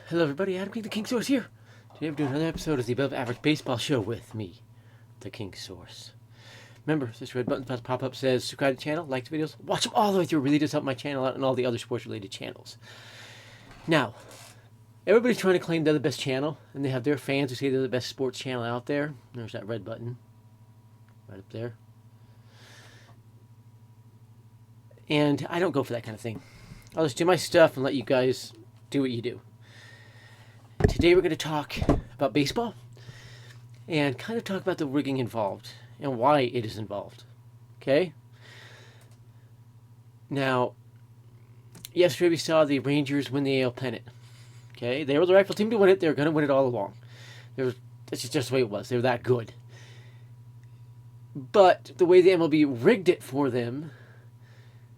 Hello everybody, Adam King, the King Source here. Today we're doing another episode of the Above Average Baseball Show with me, the King Source. Remember, this red button about to pop up says subscribe to the channel, like the videos, watch them all the way through. It really does help my channel out and all the other sports related channels. Now, everybody's trying to claim they're the best channel, and they have their fans who say they're the best sports channel out there. There's that red button right up there. And I don't go for that kind of thing. I'll just do my stuff and let you guys do what you do. Today we're going to talk about baseball and kind of talk about the rigging involved and why it is involved. Okay? Now, yesterday we saw the Rangers win the AL pennant. Okay? They were the rightful team to win it. They were going to win it all along. That's just the way it was. They were that good. But the way the MLB rigged it for them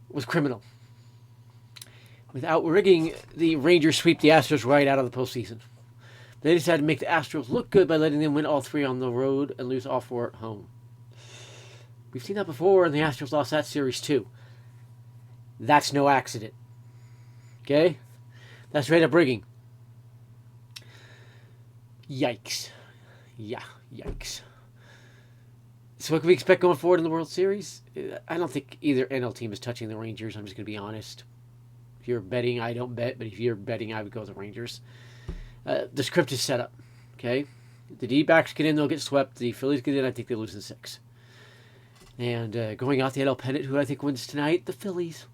was criminal. Without rigging, the Rangers sweep the Astros right out of the postseason. They decided to make the Astros look good by letting them win all three on the road and lose all four at home. We've seen that before, and the Astros lost that series too. That's no accident. Okay? That's straight up rigging. Yikes. Yeah, yikes. So what can we expect going forward in the World Series? I don't think either NL team is touching the Rangers. I'm just going to be honest. If you're betting, I don't bet, but if you're betting, I would go with the Rangers. The script is set up, okay? The D-backs get in, they'll get swept. The Phillies get in, I think they lose in 6. And going out the NL pennant, who I think wins tonight? The Phillies.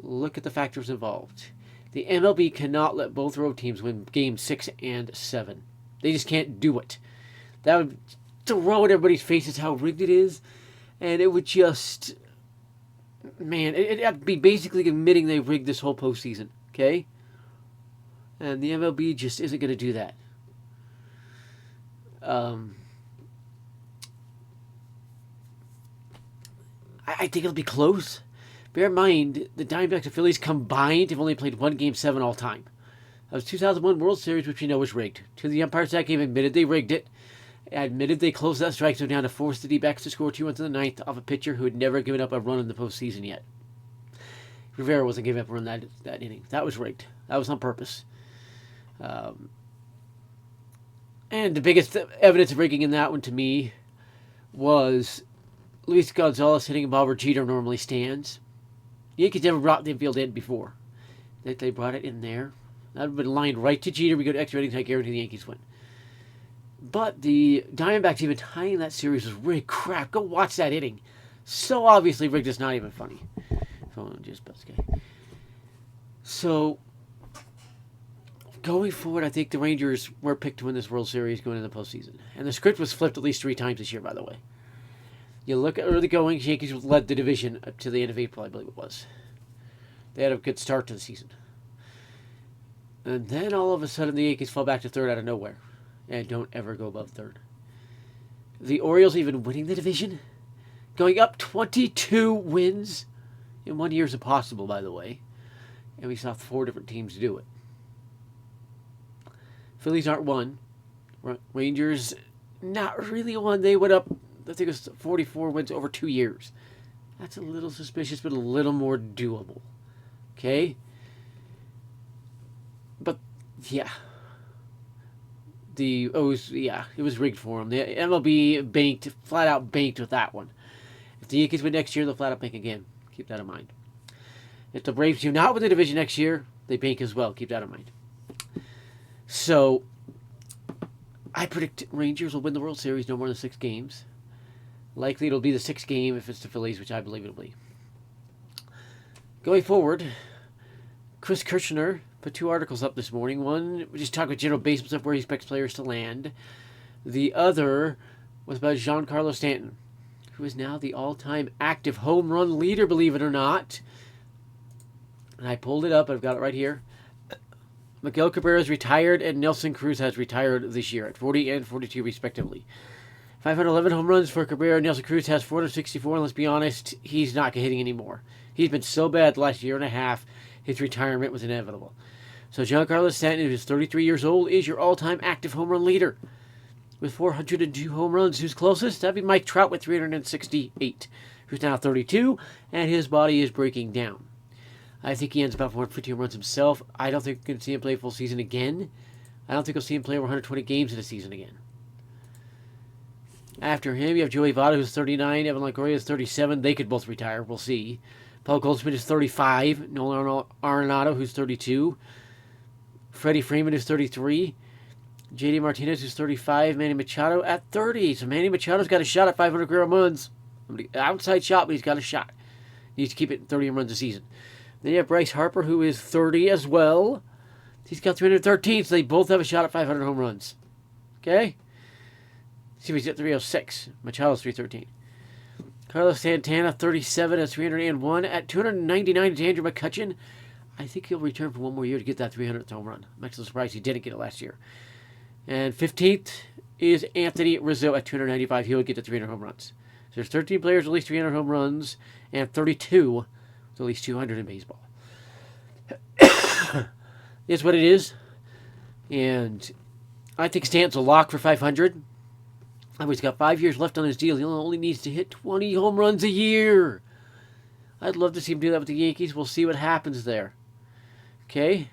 Look at the factors involved. The MLB cannot let both road teams win games 6 and 7. They just can't do it. That would throw in everybody's faces how rigged it is, and it would just... Man, it'd be basically admitting they rigged this whole postseason, okay? And the MLB just isn't going to do that. I think it'll be close. Bear in mind, the Diamondbacks and Phillies combined have only played one Game 7 all time. That was 2001 World Series, which we know was rigged. Two of the umpires that game admitted they rigged it. Admitted they closed that strike zone down to force the D-backs to score 2 runs in the ninth off a pitcher who had never given up a run in the postseason yet. Rivera wasn't giving up a run that inning. That was rigged. That was on purpose. And the biggest evidence of rigging in that one to me was Luis Gonzalez hitting a ball where Jeter normally stands. The Yankees never brought the infield in before. They brought it in there. That would have been lined right to Jeter. We go to extra innings. I guarantee the Yankees win. But the Diamondbacks even tying that series was rigged. Crap, go watch that inning. So obviously rigged, it's not even funny. Phone just buzzed. Okay. So, going forward, I think the Rangers were picked to win this World Series going into the postseason. And the script was flipped at least 3 times this year, by the way. You look at early goings, Yankees led the division up to the end of April, I believe it was. They had a good start to the season. And then all of a sudden, the Yankees fell back to 3rd out of nowhere. And don't ever go above 3rd. The Orioles even winning the division. Going up 22 wins in 1 year is impossible, by the way. And we saw 4 different teams do it. Phillies aren't one. Rangers, not really one. They went up, I think it was 44 wins over 2 years. That's a little suspicious, but a little more doable. Okay? But, yeah. It was rigged for them. The MLB flat out banked with that one. If the Yankees win next year, they'll flat out bank again. Keep that in mind. If the Braves do not win the division next year, they bank as well. Keep that in mind. So, I predict Rangers will win the World Series no more than 6 games. Likely it'll be the 6th game if it's the Phillies, which I believe it'll be. Going forward, Chris Kirchner put 2 articles up this morning. One, we just talked about general baseball stuff where he expects players to land. The other was about Giancarlo Stanton, who is now the all-time active home run leader, believe it or not. And I pulled it up. I've got it right here. Miguel Cabrera is retired, and Nelson Cruz has retired this year at 40 and 42, respectively. 511 home runs for Cabrera. Nelson Cruz has 464, and let's be honest, he's not hitting anymore. He's been so bad the last year and a half, his retirement was inevitable. So Giancarlo Stanton, who is 33 years old, is your all-time active home run leader with 402 home runs. Who's closest? That'd be Mike Trout with 368, who's now 32, and his body is breaking down. I think he ends about 150 home runs himself. I don't think we're going to see him play a full season again. I don't think we'll see him play over 120 games in a season again. After him, you have Joey Votto, who's 39. Evan Longoria is 37. They could both retire. We'll see. Paul Goldschmidt is 35. Nolan Arenado, who's 32. Freddie Freeman is 33. JD Martinez is 35. Manny Machado at 30. So Manny Machado's got a shot at 500 career home runs. Outside shot, but he's got a shot. He needs to keep it 30 home runs a season. Then you have Bryce Harper, who is 30 as well. He's got 313, so they both have a shot at 500 home runs. Okay? See if he's at 306. Machado's 313. Carlos Santana, 37 at 301. At 299 is Andrew McCutchen. I think he'll return for one more year to get that 300th home run. I'm actually surprised he didn't get it last year. And 15th is Anthony Rizzo at 295. He'll get to 300 home runs. So there's 13 players with at least 300 home runs and 32 with at least 200 in baseball. It's what it is. And I think Stanton's a lock for 500. He's got 5 years left on his deal. He only needs to hit 20 home runs a year. I'd love to see him do that with the Yankees. We'll see what happens there. Okay?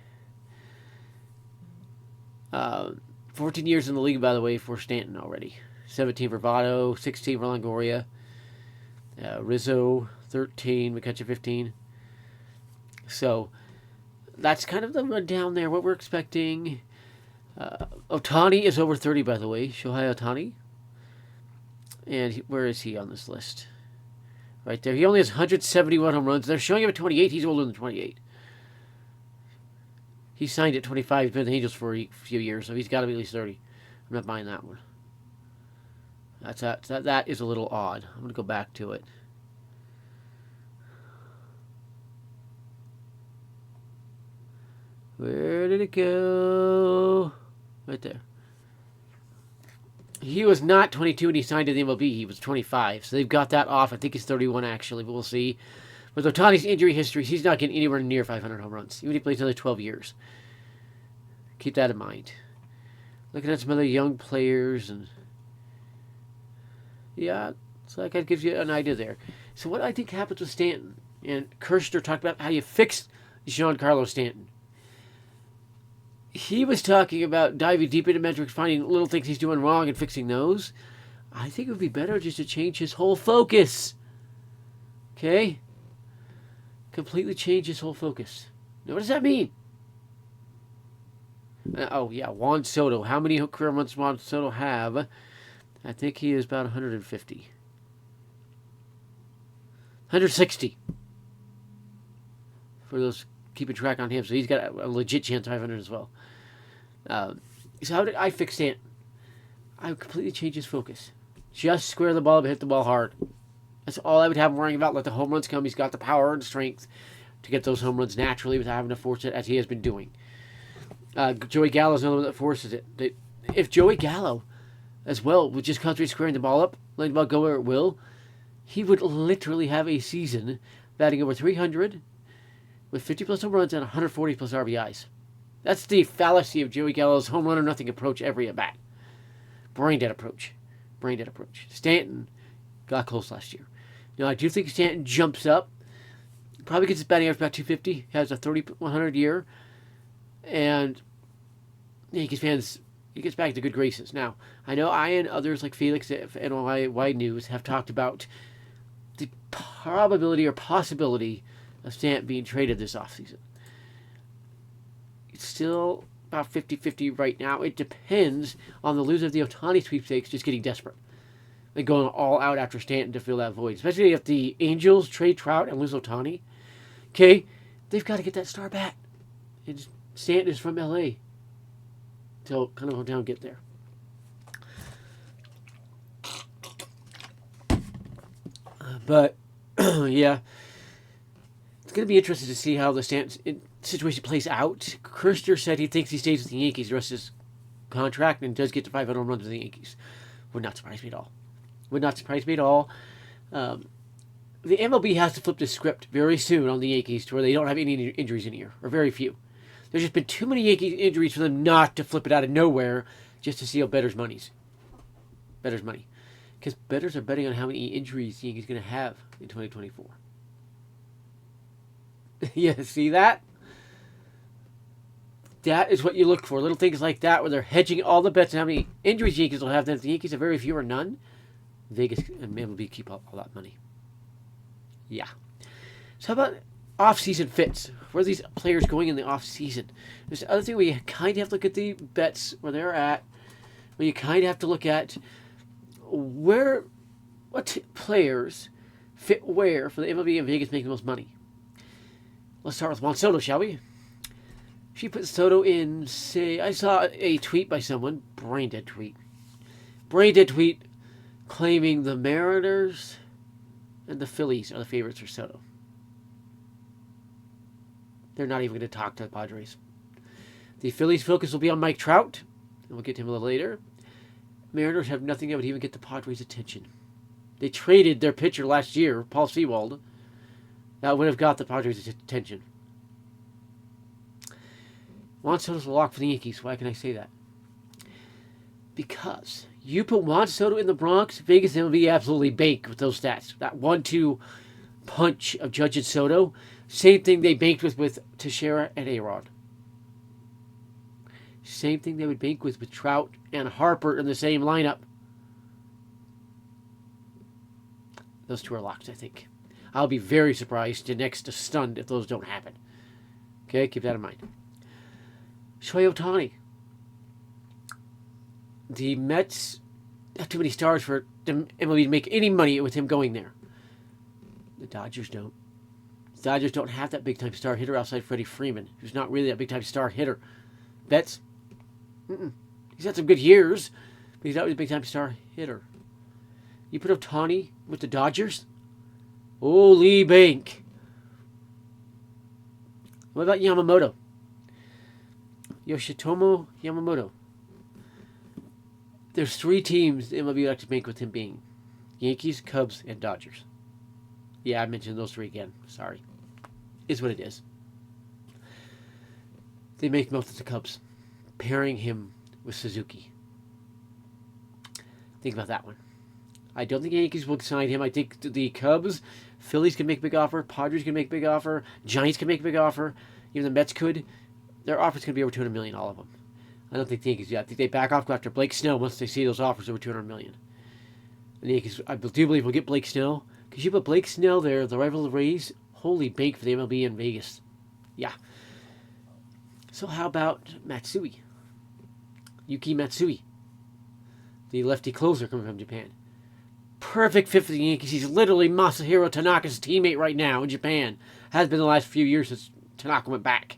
14 years in the league, by the way, for Stanton already. 17 for Votto, 16 for Longoria. Rizzo, 13. McCutchen, 15. So, that's kind of the rundown there, what we're expecting. Ohtani is over 30, by the way. Shohei Ohtani. And where is he on this list? Right there. He only has 171 home runs. They're showing him at 28. He's older than 28. He signed at 25. He's been with the Angels for a few years, so he's got to be at least 30. I'm not buying that one. That is a little odd. I'm going to go back to it. Where did it go? Right there. He was not 22 when he signed to the MLB. He was 25. So they've got that off. I think he's 31 actually, but we'll see. With Ohtani's injury history, he's not getting anywhere near 500 home runs. Even if he plays another 12 years. Keep that in mind. Looking at some other young players and yeah, so that kind of gives you an idea there. So what I think happens with Stanton, and Kirshner talked about how you fix Giancarlo Stanton. He was talking about diving deep into metrics, finding little things he's doing wrong and fixing those. I think it would be better just to change his whole focus. Okay? Completely change his whole focus. Now, what does that mean? Juan Soto. How many career months does Juan Soto have? I think he is about 150. 160. For those keeping track on him. So he's got a legit chance 500 as well. So how did I fix Stanton? I would completely change his focus. Just square the ball up and hit the ball hard. That's all I would have him worrying about. Let the home runs come. He's got the power and strength to get those home runs naturally without having to force it as he has been doing. Joey Gallo is another one that forces it. If Joey Gallo as well would just concentrate squaring the ball up, letting the ball go where it will, he would literally have a season batting over 300 with 50 plus home runs and 140 plus RBIs. That's the fallacy of Joey Gallo's home run or nothing approach every at bat. Brain dead approach. Stanton got close last year. Now, I do think Stanton jumps up. Probably gets his batting average about 250. Has a 3,100 year. And Yankees fans, he gets back to good graces. Now, I know I and others like Felix at NY News have talked about the probability or possibility of Stanton being traded this offseason. It's still about 50-50 right now. It depends on the loser of the Ohtani sweepstakes just getting desperate. They're going all out after Stanton to fill that void. Especially if the Angels trade Trout and lose Ohtani. Okay, they've got to get that star bat. And Stanton is from L.A. So kind of hold down and get there. But, yeah. It's going to be interesting to see how the Stanton situation plays out. Kirshner said he thinks he stays with the Yankees the rest of his contract and does get to 500 home runs with the Yankees. Would not surprise me at all. The MLB has to flip the script very soon on the Yankees to where they don't have any injuries in a year, or very few. There's just been too many Yankees injuries for them not to flip it out of nowhere just to steal bettors' money. Because bettors are betting on how many injuries the Yankees are going to have in 2024. Yeah, see that? That is what you look for. Little things like that where they're hedging all the bets and how many injuries Yankees will have. Then if the Yankees have very few or none, Vegas and MLB keep all that money. Yeah. So how about off-season fits? Where are these players going in the off-season? There's the other thing where you kind of have to look at the bets where they're at. Where you kind of have to look at what players fit where for the MLB and Vegas make the most money. Let's start with Juan Soto, shall we? She put Soto in, say, I saw a tweet by someone, brain dead tweet claiming the Mariners and the Phillies are the favorites for Soto. They're not even going to talk to the Padres. The Phillies' focus will be on Mike Trout, and we'll get to him a little later. Mariners have nothing that would even get the Padres' attention. They traded their pitcher last year, Paul Sewald. That would have got the Padres' attention. Juan Soto's a lock for the Yankees. Why can I say that? Because you put Juan Soto in the Bronx, Vegas will be absolutely baked with those stats. That 1-2 punch of Judge and Soto, same thing they banked with Teixeira and A-Rod. Same thing they would bank with Trout and Harper in the same lineup. Those two are locked, I think. I'll be very surprised to next to stunned if those don't happen. Okay, keep that in mind. Shohei Ohtani. The Mets have too many stars for the MLB to make any money with him going there. The Dodgers don't. The Dodgers don't have that big-time star hitter outside Freddie Freeman, who's not really that big-time star hitter. Betts? He's had some good years, but he's not really a big-time star hitter. You put Ohtani with the Dodgers? Holy bank. What about Yamamoto? Yoshitomo Yamamoto. There's 3 teams the MLB would like to bank with him being. Yankees, Cubs, and Dodgers. Yeah, I mentioned those 3 again. Sorry. Is what it is. They make most of the Cubs, pairing him with Suzuki. Think about that one. I don't think the Yankees will sign him. I think the Cubs, Phillies can make a big offer. Padres can make a big offer. Giants can make a big offer. Even the Mets could. Their offers could be over $200 million, all of them. I don't think the Yankees do. I think they back off, go after Blake Snell once they see those offers over $200 million. And the Yankees, I do believe, will get Blake Snell. Because you put Blake Snell there, the rival of the Rays, holy bank for the MLB in Vegas. Yeah. So how about Matsui? Yuki Matsui. The lefty closer coming from Japan. Perfect fit for the Yankees. He's literally Masahiro Tanaka's teammate right now in Japan. Has been the last few years since Tanaka went back.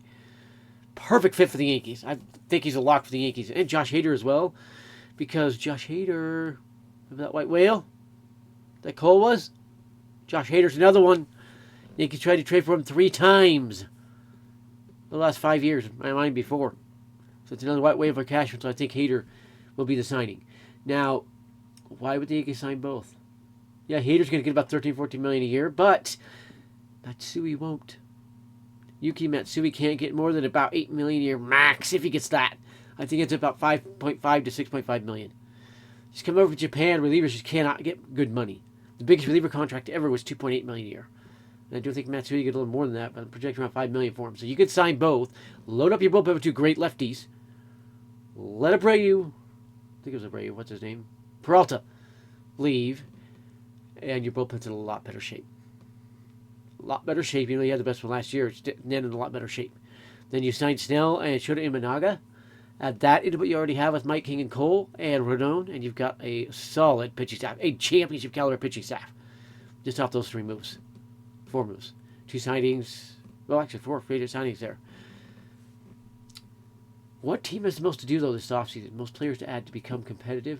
Perfect fit for the Yankees. I think he's a lock for the Yankees. And Josh Hader as well. Because Josh Hader... Remember that white whale that Cole was? Josh Hader's another one. Yankees tried to trade for him 3 times. The last 5 years. I mind before. So it's another white whale for cashman. So I think Hader will be the signing. Now, why would the Yankees sign both? Yeah, Hader's going to get about $13-14 million a year. But Matsui won't. Yuki Matsui can't get more than about $8 million a year max if he gets that. I think it's about $5.5 to $6.5 million. Just come over to Japan, relievers just cannot get good money. The biggest reliever contract ever was $2.8 million a year. And I do think Matsui get a little more than that, but I'm projecting around $5 million for him. So you could sign both, load up your bullpen with 2 great lefties, let Abreu, I think it was Abreu, what's his name? Peralta, leave, and your bullpen's in a lot better shape. A lot better shape. You know, you had the best one last year. It's then in a lot better shape. Then you signed Snell and Shota Imanaga. Add that into what you already have with Mike King and Cole and Rodon, and you've got a solid pitching staff, a championship caliber pitching staff. Just off those 4 moves. 2 signings. Well, actually, 4 creative signings there. What team has the most to do, though, this offseason? Most players to add to become competitive?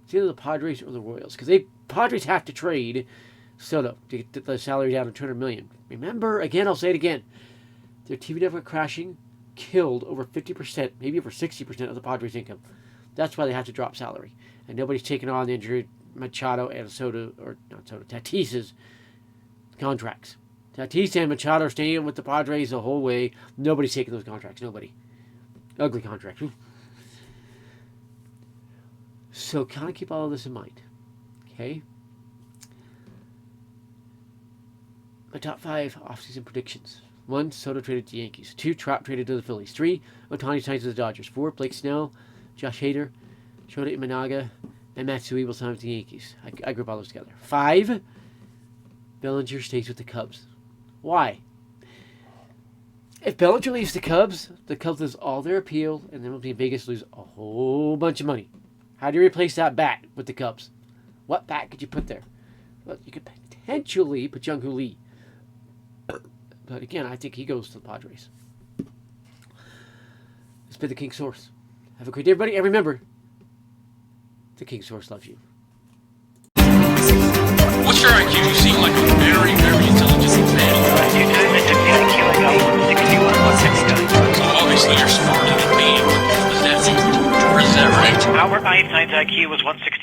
It's either the Padres or the Royals. Because Padres have to trade Soto to get the salary down to $200 million. Remember, again, I'll say it again. Their TV network crashing killed over 50%, maybe over 60% of the Padres' income. That's why they have to drop salary. And nobody's taking on the injured Machado and Soto, or not Soto, Tatis's contracts. Tatis and Machado are staying with the Padres the whole way. Nobody's taking those contracts. Nobody. Ugly contracts. So kind of keep all of this in mind. Okay? My top 5 offseason predictions. 1. Soto traded to the Yankees. 2. Trout traded to the Phillies. 3. Ohtani signed to the Dodgers. 4. Blake Snell, Josh Hader, Shota Imanaga, and Matsui will sign with the Yankees. I group all those together. 5. Bellinger stays with the Cubs. Why? If Bellinger leaves the Cubs lose all their appeal, and then will be Vegas lose a whole bunch of money. How do you replace that bat with the Cubs? What bat could you put there? Well, you could potentially put Jung-Hoo Lee. But again, I think he goes to the Padres. It's been the King Source. Have a great day, everybody. And remember, the King Source loves you. What's your IQ? You seem like a very, very intelligent man. So obviously you're smarter than me. Is that right? Albert Einstein's IQ was 160.